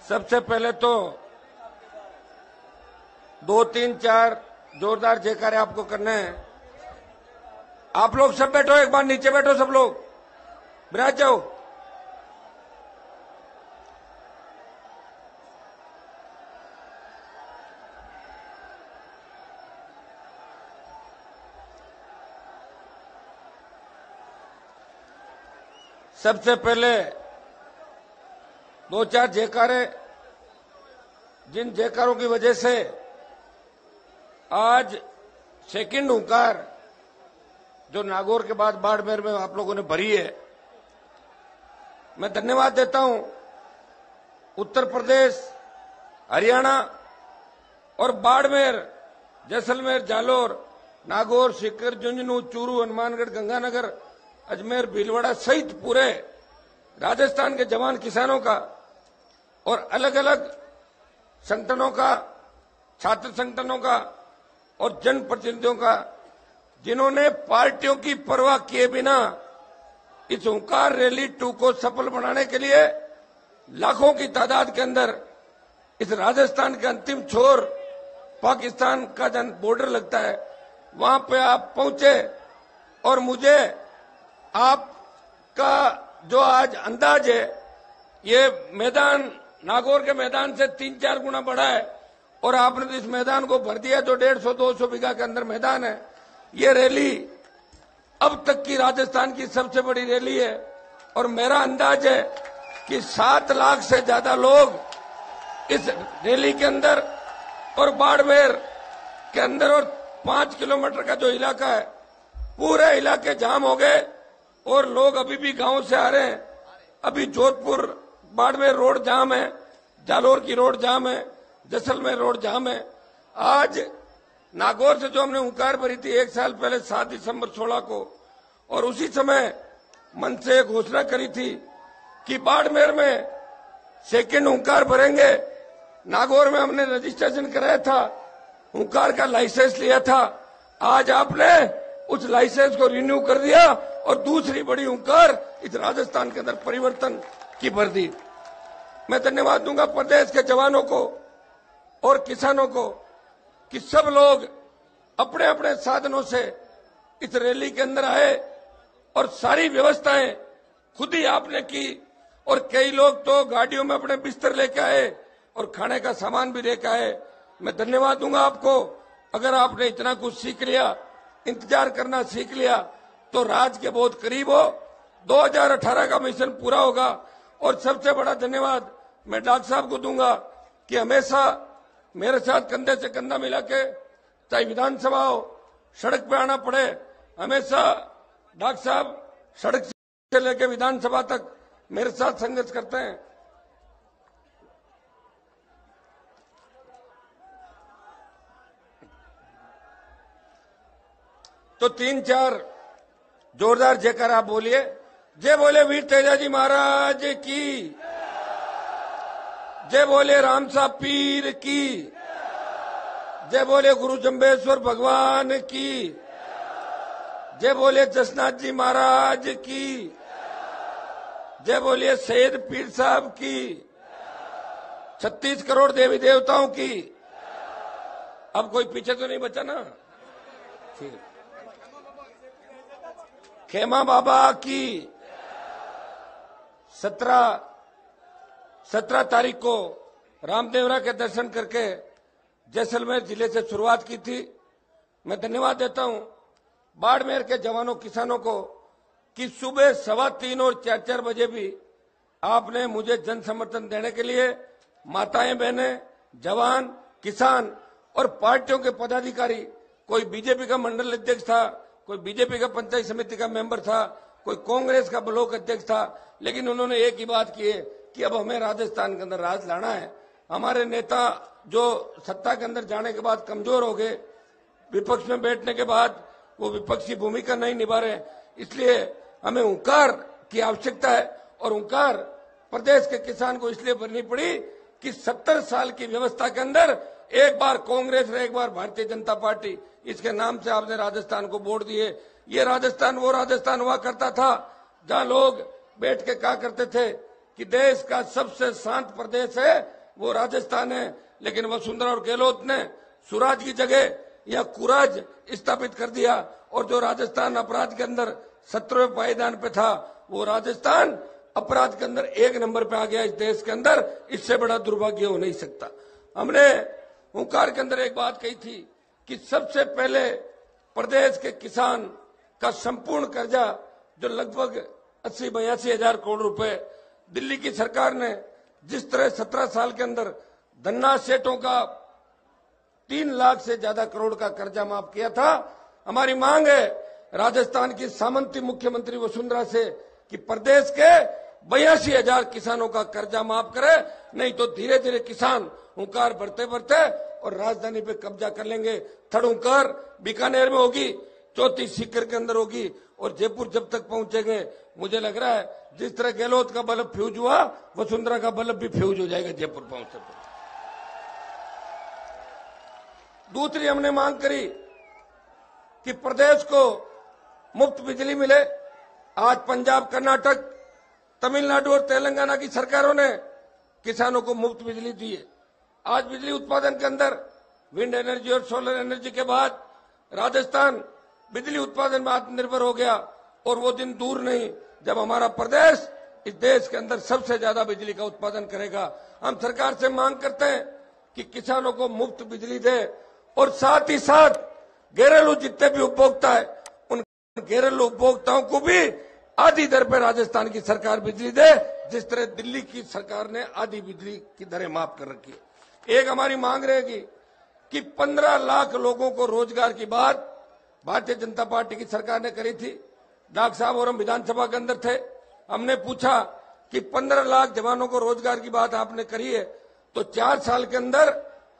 सबसे पहले तो 2, 3, 4 जोरदार जयकारे आपको करने हैं। आप लोग सब बैठो, एक बार नीचे बैठो, सब लोग विराज जाओ। सबसे पहले 2, 4 जयकारे, जिन जयकारों की वजह से आज सेकंड हुंकार जो नागौर के बाद बाड़मेर में आप लोगों ने भरी है, मैं धन्यवाद देता हूं। उत्तर प्रदेश, हरियाणा और बाड़मेर, जैसलमेर, जालोर, नागौर, सीकर, झुंझुनू, चूरू, हनुमानगढ़, गंगानगर, अजमेर, भीलवाड़ा सहित पूरे राजस्थान के जवान किसानों का और अलग अलग संगठनों का, छात्र संगठनों का और जनप्रतिनिधियों का, जिन्होंने पार्टियों की परवाह किए बिना इस हुंकार रैली 2 को सफल बनाने के लिए लाखों की तादाद के अंदर इस राजस्थान के अंतिम छोर पाकिस्तान का जन बॉर्डर लगता है, वहां पे आप पहुंचे और मुझे आपका जो आज अंदाज है, ये मैदान नागौर के मैदान से 3-4 गुना बड़ा है और आपने तो इस मैदान को भर दिया जो 150-200 बीघा के अंदर मैदान है। ये रैली अब तक की राजस्थान की सबसे बड़ी रैली है और मेरा अंदाज है कि 7 लाख से ज्यादा लोग इस रैली के अंदर और बाड़मेर के अंदर और 5 किलोमीटर का जो इलाका है, पूरे इलाके जाम हो गए और लोग अभी भी गांव से आ रहे हैं। अभी जोधपुर बाड़मेर रोड जाम है, जालोर की रोड जाम है, जैसलमेर रोड जाम है। आज नागौर से जो हमने हुंकार भरी थी 1 साल पहले 7 दिसंबर 16 को, और उसी समय मन से घोषणा करी थी कि बाड़मेर में सेकंड हुंकार भरेंगे। नागौर में हमने रजिस्ट्रेशन कराया था, हुंकार का लाइसेंस लिया था। आज आपने उस लाइसेंस को रिन्यू कर दिया और दूसरी बड़ी हुंकार इस राजस्थान के अंदर परिवर्तन की भर दी। मैं धन्यवाद दूंगा प्रदेश के जवानों को और किसानों को कि सब लोग अपने अपने साधनों से इस रैली के अंदर आए और सारी व्यवस्थाएं खुद ही आपने की और कई लोग तो गाड़ियों में अपने बिस्तर लेके आए और खाने का सामान भी लेके आए। मैं धन्यवाद दूंगा आपको। अगर आपने इतना कुछ सीख लिया, इंतजार करना सीख लिया, तो राज के बहुत करीब हो। 2018 का मिशन पूरा होगा। और सबसे बड़ा धन्यवाद मैं डॉक्टर साहब को दूंगा कि हमेशा मेरे साथ कंधे से कंधा मिला के, चाहे विधानसभा हो, सड़क पे आना पड़े, हमेशा डॉक्टर साहब सड़क से लेकर विधानसभा तक मेरे साथ संघर्ष करते हैं। तो 3-4 जोरदार जयकार आप बोलिए। जय बोले वीर तेजाजी महाराज की, जय बोले राम साहब पीर की, जय बोले गुरु जम्बेश्वर भगवान की, जय बोले जसनाथ जी महाराज की, जय बोलिए सैयद पीर साहब की, 36 करोड़ देवी देवताओं की। अब कोई पीछे तो नहीं बचा ना? ठीक। खेमा बाबा की 17 तारीख को रामदेवरा के दर्शन करके जैसलमेर जिले से शुरुआत की थी। मैं धन्यवाद देता हूं बाड़मेर के जवानों किसानों को कि सुबह 3:15 और 4-4 बजे भी आपने मुझे जन समर्थन देने के लिए माताएं, बहनें, जवान, किसान और पार्टियों के पदाधिकारी, कोई बीजेपी का मंडल अध्यक्ष था, कोई बीजेपी का पंचायत समिति का मेंबर था, कोई कांग्रेस का ब्लॉक अध्यक्ष था, लेकिन उन्होंने एक ही बात की है कि अब हमें राजस्थान के अंदर राज लाना है। हमारे नेता जो सत्ता के अंदर जाने के बाद कमजोर हो गए, विपक्ष में बैठने के बाद वो विपक्ष की भूमिका नहीं निभा रहे, इसलिए हमें हुंकार की आवश्यकता है। और हुंकार प्रदेश के किसान को इसलिए भरनी पड़ी कि 70 साल की व्यवस्था के अंदर एक बार कांग्रेस और एक बार भारतीय जनता पार्टी, इसके नाम से आपने राजस्थान को वोट दिए। ये राजस्थान वो राजस्थान हुआ करता था जहां लोग बैठ के कहा करते थे कि देश का सबसे शांत प्रदेश है वो राजस्थान है, लेकिन वसुंधरा और गहलोत ने सुराज की जगह या कुराज स्थापित कर दिया। और जो राजस्थान अपराध के अंदर 17वें पायदान पे था, वो राजस्थान अपराध के अंदर 1 नंबर पे आ गया इस देश के अंदर। इससे बड़ा दुर्भाग्य हो नहीं सकता। हमने हुंकार के अंदर एक बात कही थी कि सबसे पहले प्रदेश के किसान का संपूर्ण कर्जा जो लगभग 80-82 हजार करोड़ रुपए दिल्ली की सरकार ने जिस तरह 17 साल के अंदर धन्ना सेठों का 3 लाख से ज्यादा करोड़ का कर्जा माफ किया था, हमारी मांग है राजस्थान की सामंती मुख्यमंत्री वसुंधरा से कि प्रदेश के 82 हजार किसानों का कर्जा माफ करे, नहीं तो धीरे धीरे किसान हुंकार भरते भरते और राजधानी पे कब्जा कर लेंगे। थर्ड हुंकार बीकानेर में होगी, चौथी सीकर के अंदर होगी और जयपुर जब तक पहुंचेंगे, मुझे लग रहा है जिस तरह गहलोत का बल्ब फ्यूज हुआ, वसुंधरा का बल्ब भी फ्यूज हो जाएगा जयपुर पहुंचते पर। दूसरी हमने मांग करी कि प्रदेश को मुफ्त बिजली मिले। आज पंजाब, कर्नाटक, तमिलनाडु और तेलंगाना की सरकारों ने किसानों को मुफ्त बिजली दी है। आज बिजली उत्पादन के अंदर विंड एनर्जी और सोलर एनर्जी के बाद राजस्थान बिजली उत्पादन में आत्मनिर्भर हो गया। और वो दिन दूर नहीं जब हमारा प्रदेश इस देश के अंदर सबसे ज्यादा बिजली का उत्पादन करेगा। हम सरकार से मांग करते हैं कि किसानों को मुफ्त बिजली दे और साथ ही साथ घरेलू जितने भी उपभोक्ता है उन घरेलू उपभोक्ताओं को भी आधी दर पर राजस्थान की सरकार बिजली दे, जिस तरह दिल्ली की सरकार ने आधी बिजली की दरें माफ कर रखी है। एक हमारी मांग रहेगी कि 15 लाख लोगों को रोजगार की बात भारतीय जनता पार्टी की सरकार ने करी थी। डॉक्टर साहब और हम विधानसभा के अंदर थे, हमने पूछा कि 15 लाख जवानों को रोजगार की बात आपने करी है, तो 4 साल के अंदर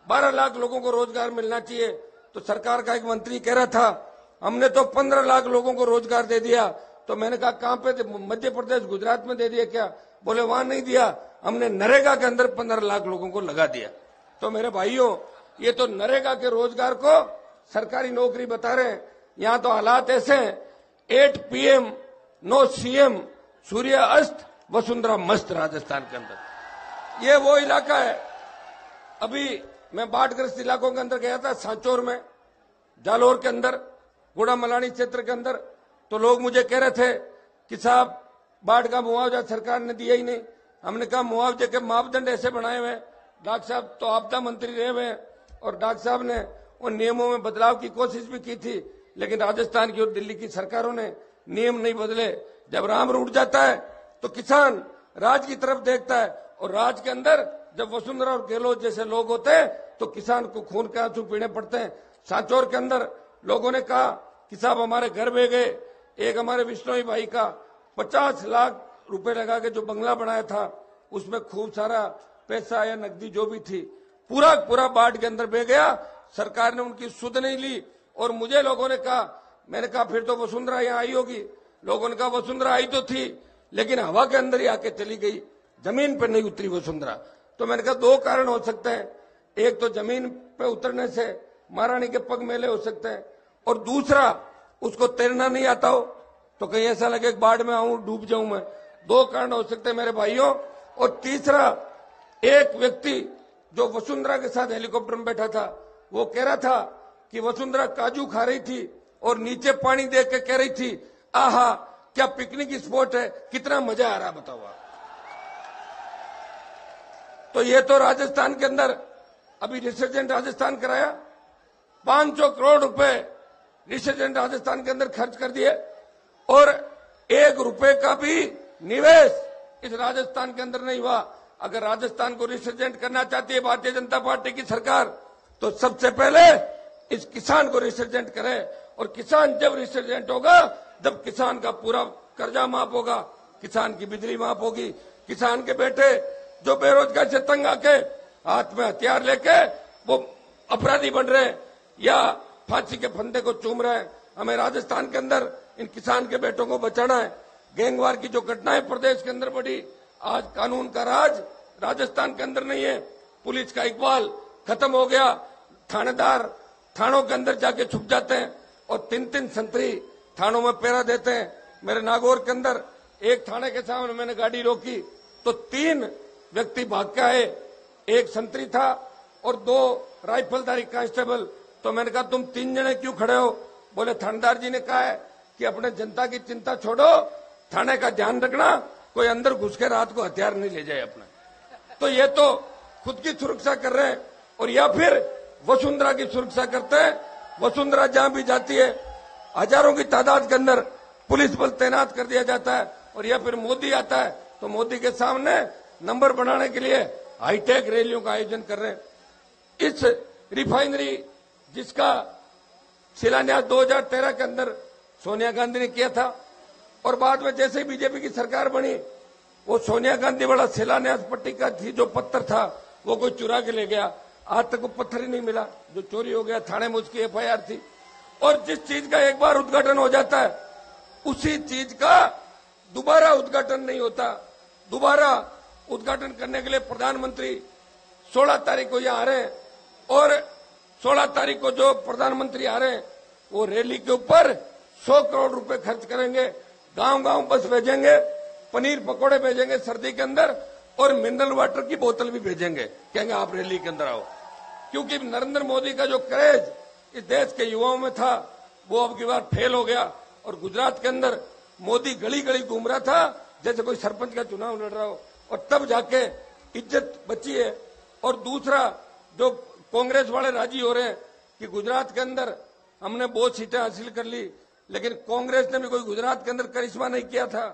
12 लाख लोगों को रोजगार मिलना चाहिए। तो सरकार का एक मंत्री कह रहा था हमने तो 15 लाख लोगों को रोजगार दे दिया। तो मैंने कहा कहां पे? मध्य प्रदेश, गुजरात में दे दिया क्या? बोले वहां नहीं दिया, हमने नरेगा के अंदर 15 लाख लोगों को लगा दिया। तो मेरे भाइयों, ये तो नरेगा के रोजगार को सरकारी नौकरी बता रहे हैं। यहां तो हालात ऐसे हैं, 8 PM नो CM, सूर्य अस्त वसुंधरा मस्त राजस्थान के अंदर। ये वो इलाका है। अभी मैं बाढ़ग्रस्त इलाकों के अंदर गया था, सांचौर में, जालोर के अंदर, गुड़ा मलानी क्षेत्र के अंदर। तो लोग मुझे कह रहे थे कि साहब बाढ़ का मुआवजा सरकार ने दिया ही नहीं। हमने कहा मुआवजे के मापदंड ऐसे बनाए हुए हैं। डॉक्टर साहब तो आपदा मंत्री रहे हुए हैं और डॉक्टर साहब ने उन नियमों में बदलाव की कोशिश भी की थी, लेकिन राजस्थान की और दिल्ली की सरकारों ने नियम नहीं बदले। जब राम रूठ जाता है तो किसान राज की तरफ देखता है, और राज के अंदर जब वसुंधरा और गहलोत जैसे लोग होते हैं तो किसान को खून के आंसू पीने पड़ते हैं। सांचौर के अंदर लोगों ने कहा कि साहब हमारे घर में गए, एक हमारे विश्नोई भाई का 50 लाख रुपए लगा के जो बंगला बनाया था, उसमें खूब सारा पैसा या नकदी जो भी थी पूरा बाढ़ के अंदर बह गया। सरकार ने उनकी सुध नहीं ली। और मुझे लोगों ने कहा, मैंने कहा फिर तो वसुंधरा यहाँ आई होगी। लोगों ने कहा वसुंधरा आई तो थी, लेकिन हवा के अंदर ही आके चली गई, जमीन पर नहीं उतरी वसुंधरा। तो मैंने कहा 2 कारण हो सकते हैं, एक तो जमीन पे उतरने से महारानी के पग मेले हो सकते हैं, और दूसरा उसको तैरना नहीं आता हो तो कहीं ऐसा लगे बाढ़ में आऊं डूब जाऊं मैं। 2 कारण हो सकते हैं मेरे भाइयों। और तीसरा, एक व्यक्ति जो वसुंधरा के साथ हेलीकॉप्टर में बैठा था, वो कह रहा था कि वसुंधरा काजू खा रही थी और नीचे पानी देख के कह रही थी आहा क्या पिकनिक स्पॉट है, कितना मजा आ रहा बताओ आप। तो ये तो राजस्थान के अंदर अभी रिसर्जेंट राजस्थान कराया, 500 करोड़ रुपए रिसर्जेंट राजस्थान के अंदर खर्च कर दिए, और 1 रुपए का भी निवेश इस राजस्थान के अंदर नहीं हुआ। अगर राजस्थान को रिसर्जेंट करना चाहती है भारतीय जनता पार्टी की सरकार, तो सबसे पहले इस किसान को रिसर्जेंट करे। और किसान जब रिसर्जेंट होगा, जब किसान का पूरा कर्जा माफ होगा, किसान की बिजली माफ होगी, किसान के बेटे जो बेरोजगार से तंग आके हाथ में हथियार लेके वो अपराधी बन रहे हैं या फांसी के फंदे को चूम रहे हैं। हमें राजस्थान के अंदर इन किसान के बेटों को बचाना है। गैंगवार की जो घटनाएं प्रदेश के अंदर बढ़ी, आज कानून का राज राजस्थान के अंदर नहीं है, पुलिस का इकबाल खत्म हो गया। थानेदार थानों के अंदर जाके छुप जाते हैं और 3-3 संतरी थानों में पहरा देते हैं। मेरे नागौर के अंदर एक थाने के सामने मैंने गाड़ी रोकी तो 3 व्यक्ति भाग के आए, एक संतरी था और 2 राइफलधारी कांस्टेबल। तो मैंने कहा तुम 3 जने क्यों खड़े हो? बोले थानेदार जी ने कहा है कि अपने जनता की चिंता छोड़ो, थाने का ध्यान रखना, कोई अंदर घुस के रात को हथियार नहीं ले जाए अपना। तो ये तो खुद की सुरक्षा कर रहे हैं और या फिर वसुंधरा की सुरक्षा करते हैं। वसुंधरा जहां भी जाती है हजारों की तादाद के अंदर पुलिस बल तैनात कर दिया जाता है और या फिर मोदी आता है तो मोदी के सामने नंबर बनाने के लिए हाईटेक रैलियों का आयोजन कर रहे हैं। इस रिफाइनरी जिसका शिलान्यास 2013 के अंदर सोनिया गांधी ने किया था और बाद में जैसे ही बीजेपी की सरकार बनी वो सोनिया गांधी वाला शिलान्यास पट्टिका थी, जो पत्थर था वो कोई चुरा के ले गया। आज तक वो पत्थर ही नहीं मिला, जो चोरी हो गया। थाने में उसकी एफआईआर थी। और जिस चीज का एक बार उद्घाटन हो जाता है उसी चीज का दोबारा उद्घाटन नहीं होता। दोबारा उद्घाटन करने के लिए प्रधानमंत्री 16 तारीख को यहाँ आ रहे हैं और 16 तारीख को जो प्रधानमंत्री आ रहे हैं वो रैली के ऊपर 100 करोड़ रुपए खर्च करेंगे। गांव गांव बस भेजेंगे, पनीर पकोड़े भेजेंगे सर्दी के अंदर और मिनरल वाटर की बोतल भी भेजेंगे। कहेंगे आप रैली के अंदर आओ। क्योंकि नरेंद्र मोदी का जो क्रेज इस देश के युवाओं में था वो अब की बार फेल हो गया और गुजरात के अंदर मोदी गली गली घूम रहा था जैसे कोई सरपंच का चुनाव लड़ रहा हो और तब जाके इज्जत बची है। और दूसरा जो कांग्रेस वाले राजी हो रहे हैं कि गुजरात के अंदर हमने बहुत सीटें हासिल कर ली, लेकिन कांग्रेस ने भी कोई गुजरात के अंदर करिश्मा नहीं किया था।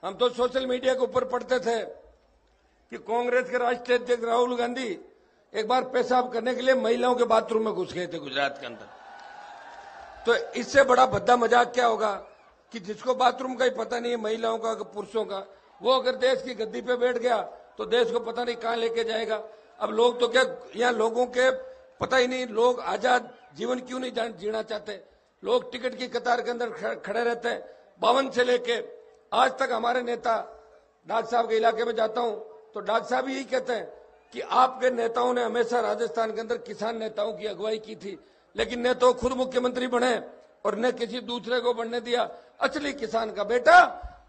हम तो सोशल मीडिया के ऊपर पढ़ते थे कि कांग्रेस के राष्ट्रीय अध्यक्ष राहुल गांधी एक बार पेशाब करने के लिए महिलाओं के बाथरूम में घुस गए थे गुजरात के अंदर। तो इससे बड़ा भद्दा मजाक क्या होगा कि जिसको बाथरूम का ही पता नहीं है, महिलाओं का पुरुषों का, वो अगर देश की गद्दी पे बैठ गया तो देश को पता नहीं कहां लेके जाएगा। अब लोग तो क्या, यहाँ लोगों के पता ही नहीं, लोग आजाद जीवन क्यों नहीं जीना चाहते। लोग टिकट की कतार के अंदर खड़े रहते हैं। 52 से लेके आज तक हमारे नेता, डॉक्टर साहब के इलाके में जाता हूं तो डॉक्टर साहब यही कहते हैं कि आपके नेताओं ने हमेशा राजस्थान के अंदर किसान नेताओं की अगुवाई की थी, लेकिन न तो खुद मुख्यमंत्री बने और न किसी दूसरे को बनने दिया। असली किसान का बेटा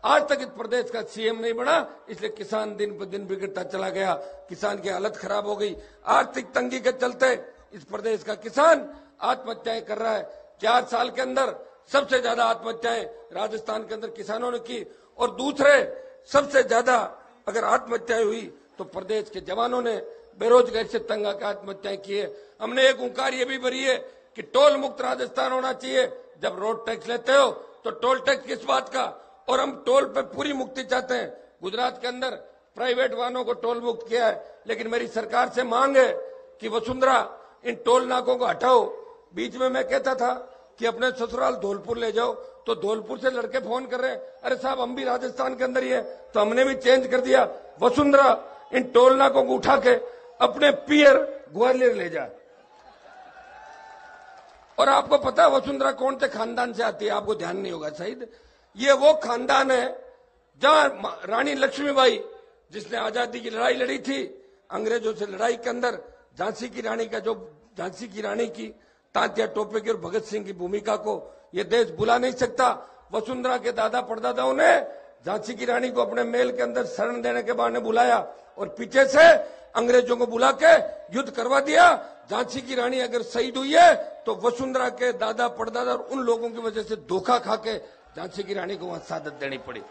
आज तक इस प्रदेश का सीएम नहीं बना, इसलिए किसान दिन पर दिन बिगड़ता चला गया। किसान की हालत खराब हो गई। आर्थिक तंगी के चलते इस प्रदेश का किसान आत्महत्याएं कर रहा है। 4 साल के अंदर सबसे ज्यादा आत्महत्याएं राजस्थान के अंदर किसानों ने की और दूसरे सबसे ज्यादा अगर आत्महत्याएं हुई तो प्रदेश के जवानों ने बेरोजगारी से तंग आकर आत्महत्याएं की है। हमने एक हुंकार ये भी भरी है कि टोल मुक्त राजस्थान होना चाहिए। जब रोड टैक्स लेते हो तो टोल टैक्स किस बात का, और हम टोल पे पूरी मुक्ति चाहते हैं। गुजरात के अंदर प्राइवेट वाहनों को टोल मुक्त किया है, लेकिन मेरी सरकार से मांग है कि वसुंधरा इन टोल नाकों को हटाओ। बीच में मैं कहता था कि अपने ससुराल धौलपुर ले जाओ, तो धौलपुर से लड़के फोन कर रहे हैं, अरे साहब हम भी राजस्थान के अंदर ही है, तो हमने भी चेंज कर दिया। वसुंधरा इन टोल नाकों को उठा के अपने पियर ग्वालियर ले जाए। और आपको पता है वसुंधरा कौन से खानदान से आती है? आपको ध्यान नहीं होगा शायद। ये वो खानदान है जहां रानी लक्ष्मीबाई, जिसने आजादी की लड़ाई लड़ी थी अंग्रेजों से लड़ाई के अंदर, झांसी की रानी का, जो झांसी की रानी की तात्या टोपे की और भगत सिंह की भूमिका को ये देश भुला नहीं सकता। वसुंधरा के दादा परदादाओं ने झांसी की रानी को अपने महल के अंदर शरण देने के बहाने बुलाया और पीछे से अंग्रेजों को बुला के युद्ध करवा दिया। झांसी की रानी अगर शहीद हुई है तो वसुंधरा के दादा परदादा और उन लोगों की वजह से धोखा खा के झांसी की रानी को वहां शहादत देनी पड़ी।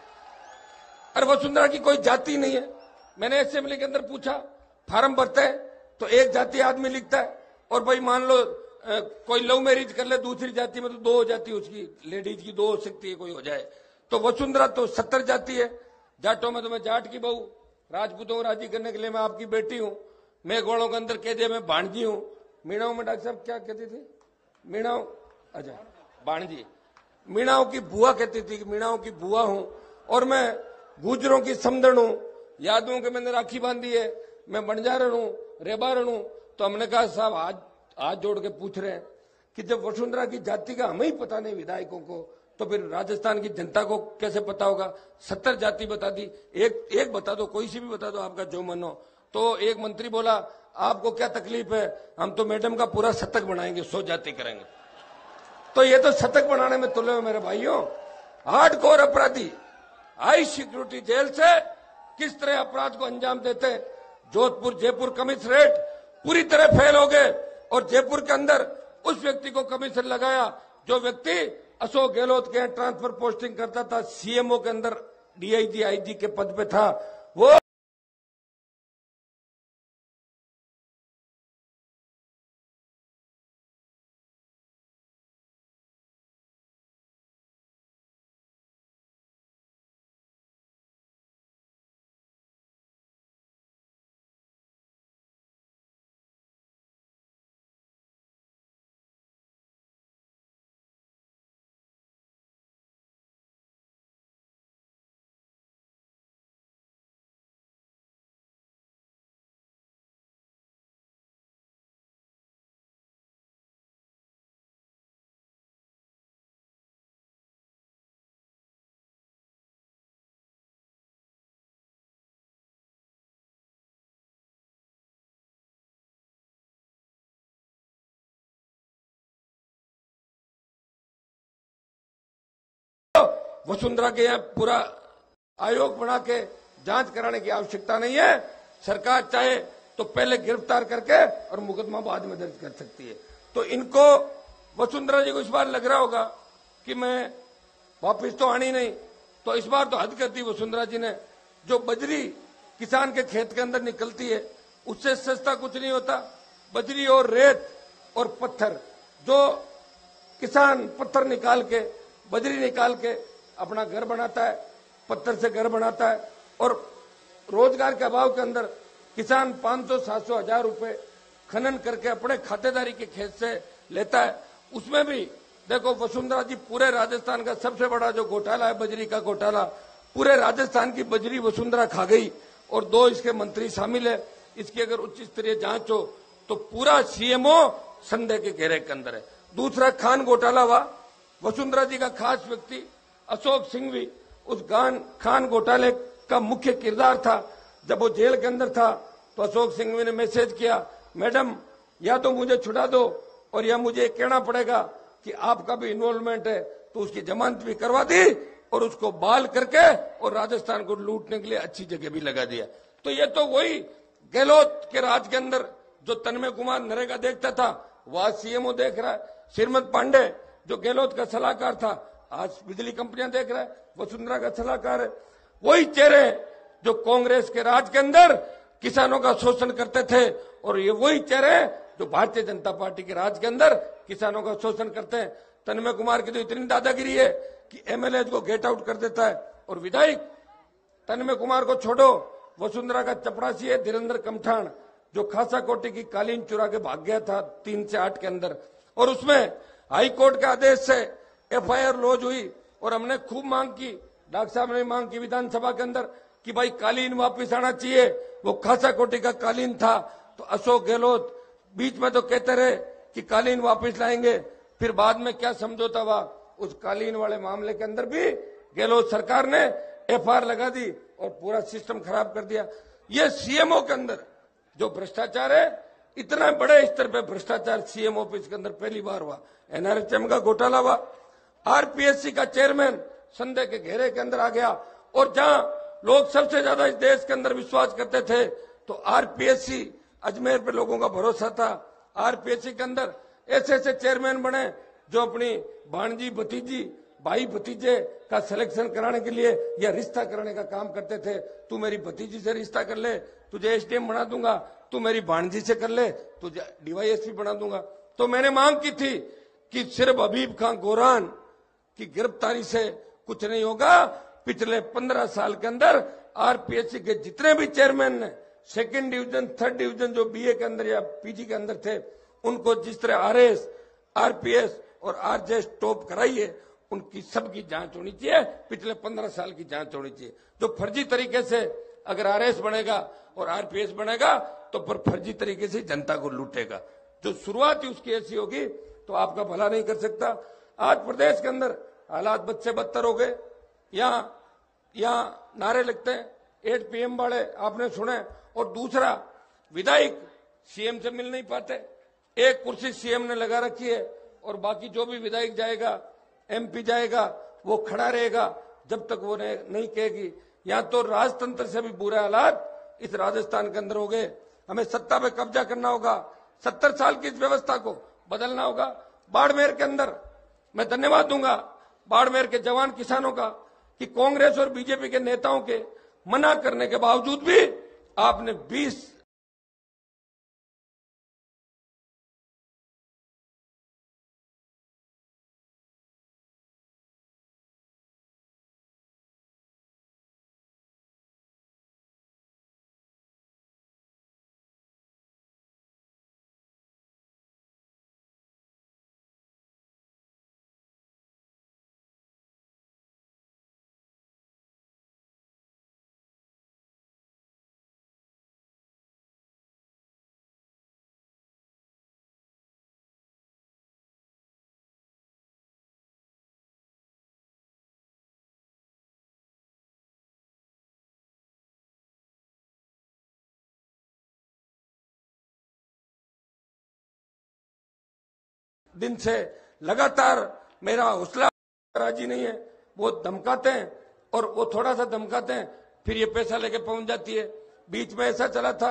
और वसुंधरा की कोई जाति नहीं है। मैंने असेंबली के अंदर पूछा, फार्म भरते हैं तो एक जाति आदमी लिखता है, और भाई मान लो कोई लव मैरिज कर ले दूसरी जाति में तो 2 हो जाती है, उसकी लेडीज की 2 हो सकती है, कोई हो जाए। तो वसुंधरा तो 70 जाति है। जाटों में तो मैं जाट की बहू, राजपूतों को राजी करने के लिए मैं आपकी बेटी हूं, मेघवाड़ों के अंदर कह दिया मैं भाणजी हूं। मीणाओं में डॉक्टर साहब क्या कहती थी? मीणाओं, अच्छा भाणजी। मीणाओं की बुआ कहती थी कि मीणाओं की बुआ हूं। और मैं गुजरों की समदन हूं, यादवों के मैंने राखी बांधी है, मैं बंजारण हूं, रेबारण हूं। तो हमने कहा साहब हाथ जोड़ के पूछ रहे हैं कि जब वसुंधरा की जाति का हमें ही पता नहीं विधायकों को, तो फिर राजस्थान की जनता को कैसे पता होगा? 70 जाति बता दी, एक बता दो, कोई सी भी बता दो, आपका जो मन हो। तो एक मंत्री बोला आपको क्या तकलीफ है, हम तो मैडम का पूरा शतक बनाएंगे, 100 जाति करेंगे। तो ये तो शतक बनाने में तुले हुए मेरे भाइयों। हार्डकोर अपराधी हाई सिक्योरिटी जेल से किस तरह अपराध को अंजाम देते हैं। जोधपुर जयपुर कमिश्नरेट पूरी तरह फेल हो गए और जयपुर के अंदर उस व्यक्ति को कमिश्नर लगाया जो व्यक्ति अशोक गहलोत के ट्रांसफर पोस्टिंग करता था, सीएमओ के अंदर डीआईजी आईजी के पद पे था। वो वसुंधरा के यहाँ पूरा आयोग बना के जांच कराने की आवश्यकता नहीं है। सरकार चाहे तो पहले गिरफ्तार करके और मुकदमा बाद में दर्ज कर सकती है। तो इनको वसुंधरा जी को इस बार लग रहा होगा कि मैं वापिस तो आनी नहीं, तो इस बार तो हद कर दी वसुंधरा जी ने। जो बजरी किसान के खेत के अंदर निकलती है उससे सस्ता कुछ नहीं होता। बजरी और रेत और पत्थर, जो किसान पत्थर निकाल के बजरी निकाल के अपना घर बनाता है, पत्थर से घर बनाता है, और रोजगार के अभाव के अंदर किसान 500-700 हजार रुपए खनन करके अपने खातेदारी के खेत से लेता है। उसमें भी देखो वसुंधरा जी पूरे राजस्थान का सबसे बड़ा जो घोटाला है बजरी का घोटाला, पूरे राजस्थान की बजरी वसुंधरा खा गई और 2 इसके मंत्री शामिल है। इसकी अगर उच्च स्तरीय जांच हो तो पूरा सीएमओ संदेह के घेरे के अंदर है। दूसरा खान घोटाला हुआ, वसुंधरा जी का खास व्यक्ति अशोक सिंघवी उस खान घोटाले का मुख्य किरदार था। जब वो जेल के अंदर था तो अशोक सिंघवी ने मैसेज किया, मैडम या तो मुझे छुड़ा दो और या मुझे कहना पड़ेगा कि आपका भी इन्वॉल्वमेंट है। तो उसकी जमानत भी करवा दी और उसको बाल करके और राजस्थान को लूटने के लिए अच्छी जगह भी लगा दिया। तो ये तो वही गहलोत के राज के अंदर जो तन्मय कुमार नरेगा देखता था वह सीएमओ देख रहा है। श्रीमद पांडे जो गहलोत का सलाहकार था आज बिजली कंपनियां देख रहा है, वसुंधरा का सलाहकार है। वही चेहरे जो कांग्रेस के राज के अंदर किसानों का शोषण करते थे और ये वही चेहरे जो भारतीय जनता पार्टी के राज के अंदर किसानों का शोषण करते हैं। तन्मय कुमार की तो इतनी दादागिरी है कि एमएलए को गेट आउट कर देता है और विधायक तन्मय कुमार को छोड़ो, वसुंधरा का चपरासी है धीरेन्द्र कमठान जो खासा कोटी की कालीन चुरा के भाग गया था 3 से 8 के अंदर, और उसमें हाई कोर्ट के आदेश से एफआईआर लॉन्च हुई और हमने खूब मांग की, डॉक्टर साहब ने मांग की विधानसभा के अंदर कि भाई कालीन वापस आना चाहिए। वो खासा कोटी का कालीन था। तो अशोक गहलोत बीच में तो कहते रहे कि कालीन वापस लाएंगे, फिर बाद में क्या समझौता हुआ, उस कालीन वाले मामले के अंदर भी गहलोत सरकार ने एफआईआर लगा दी और पूरा सिस्टम खराब कर दिया। ये सीएमओ के अंदर जो भ्रष्टाचार है, इतना बड़े स्तर पे भ्रष्टाचार सीएम ऑफिस के अंदर पहली बार हुआ। एनआरएचएम का घोटाला हुआ, आरपीएससी का चेयरमैन संदेह के घेरे के अंदर आ गया, और जहां लोग सबसे ज्यादा इस देश के अंदर विश्वास करते थे तो आरपीएससी अजमेर पे लोगों का भरोसा था। आरपीएससी के अंदर ऐसे ऐसे चेयरमैन बने जो अपनी भांजी भतीजी भाई भतीजे का सिलेक्शन कराने के लिए या रिश्ता कराने का काम करते थे। तू मेरी भतीजी से रिश्ता कर ले, तुझे एसडीएम बना दूंगा, तू मेरी भांजी से कर ले, तुझे डीवाईएसपी बना दूंगा। तो मैंने मांग की थी कि सिर्फ हबीब खान गोरान की गिरफ्तारी से कुछ नहीं होगा। पिछले 15 साल के अंदर आरपीएससी के जितने भी चेयरमैन ने 2nd डिवीजन 3rd डिवीजन जो बीए के अंदर या पीजी के अंदर थे, उनको जिस तरह आरएस आरपीएस और आरजेएस टॉप कराई है, उनकी सबकी जांच होनी चाहिए। पिछले 15 साल की जांच होनी चाहिए। जो फर्जी तरीके से अगर आरएस बनेगा और आरपीएस बनेगा तो पर फर्जी तरीके से जनता को लूटेगा। जो शुरुआत ही उसकी ऐसी होगी तो आपका भला नहीं कर सकता। आज प्रदेश के अंदर हालात बद से बदतर हो गए। यहाँ नारे लगते हैं 8 PM वाले आपने सुने, और दूसरा विधायक सीएम से मिल नहीं पाते। एक कुर्सी सीएम ने लगा रखी है और बाकी जो भी विधायक जाएगा एमपी जाएगा वो खड़ा रहेगा। जब तक वो नहीं कहेगी। यहाँ तो राजतंत्र से भी बुरे हालात इस राजस्थान के अंदर हो गए। हमें सत्ता पे कब्जा करना होगा, 70 साल की इस व्यवस्था को बदलना होगा। बाड़मेर के अंदर मैं धन्यवाद दूंगा बाड़मेर के जवान किसानों का कि कांग्रेस और बीजेपी के नेताओं के मना करने के बावजूद भी आपने 20 दिन से लगातार मेरा हौसला राजी नहीं है। वो धमकाते हैं और वो थोड़ा सा धमकाते हैं, फिर ये पैसा लेके पहुंच जाती है। बीच में ऐसा चला था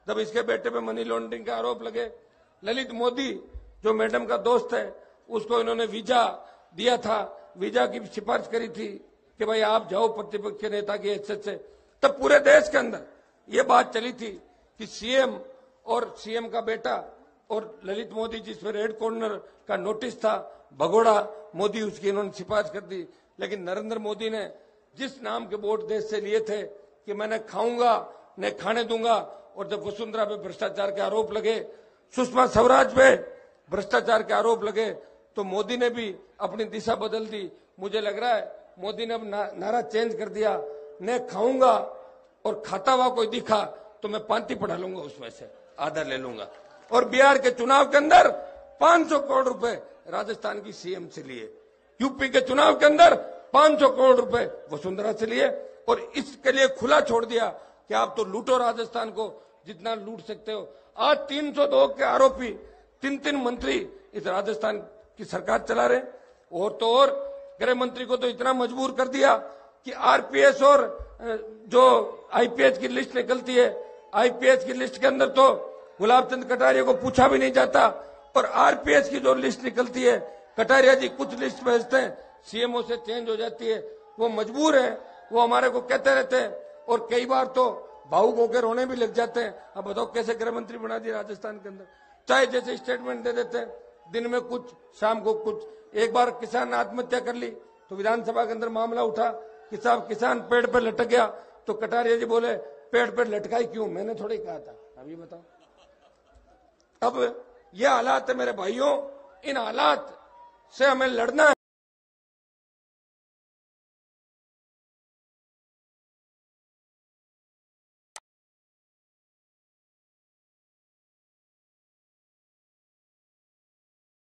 जब इसके बेटे पे मनी लॉन्ड्रिंग के आरोप लगे। ललित मोदी जो मैडम का दोस्त है, उसको इन्होंने वीजा दिया था, वीजा की सिफारिश करी थी कि भाई आप जाओ प्रतिपक्ष के नेता की हैसियत से। तब पूरे देश के अंदर ये बात चली थी कि सीएम और सीएम का बेटा और ललित मोदी जिसमें रेड कॉर्नर का नोटिस था, भगोड़ा मोदी, उसकी इन्होंने सिफारिश कर दी। लेकिन नरेंद्र मोदी ने जिस नाम के वोट देश से लिए थे कि मैंने खाऊंगा न खाने दूंगा, और जब वसुंधरा पे भ्रष्टाचार के आरोप लगे, सुषमा स्वराज पे भ्रष्टाचार के आरोप लगे, तो मोदी ने भी अपनी दिशा बदल दी। मुझे लग रहा है मोदी ने अब नारा चेंज कर दिया, न खाऊंगा और खाता हुआ कोई दिखा तो मैं पांति पढ़ा लूंगा, उसमें से आधा ले लूंगा। और बिहार के चुनाव के अंदर 500 करोड़ रुपए राजस्थान की सीएम से लिए, यूपी के चुनाव के अंदर 500 करोड़ रुपए वसुंधरा से लिए, और इसके लिए खुला छोड़ दिया कि आप तो लूटो राजस्थान को जितना लूट सकते हो। आज 302 के आरोपी 3 मंत्री इस राजस्थान की सरकार चला रहे। और तो और गृह मंत्री को तो इतना मजबूर कर दिया कि आरपीएस और जो आईपीएस की लिस्ट निकलती है, आईपीएस की लिस्ट के अंदर तो गुलाब चंद कटारिया को पूछा भी नहीं जाता, और आरपीएस की जो लिस्ट निकलती है, कटारिया जी कुछ लिस्ट भेजते हैं, सीएमओ से चेंज हो जाती है। वो मजबूर है, वो हमारे को कहते रहते हैं, और कई बार तो भावुक होकर रोने भी लग जाते हैं। अब बताओ कैसे गृह मंत्री बना दिया राजस्थान के अंदर। चाहे जैसे स्टेटमेंट दे देते हैं, दिन में कुछ, शाम को कुछ। एक बार किसान ने आत्महत्या कर ली तो विधानसभा के अंदर मामला उठा कि साहब किसान पेड़ पर लटक गया, तो कटारिया जी बोले पेड़ पर लटकाई क्यों, मैंने थोड़ी कहा था। अभी बताओ। अब ये हालात है मेरे भाइयों, इन हालात से हमें लड़ना है।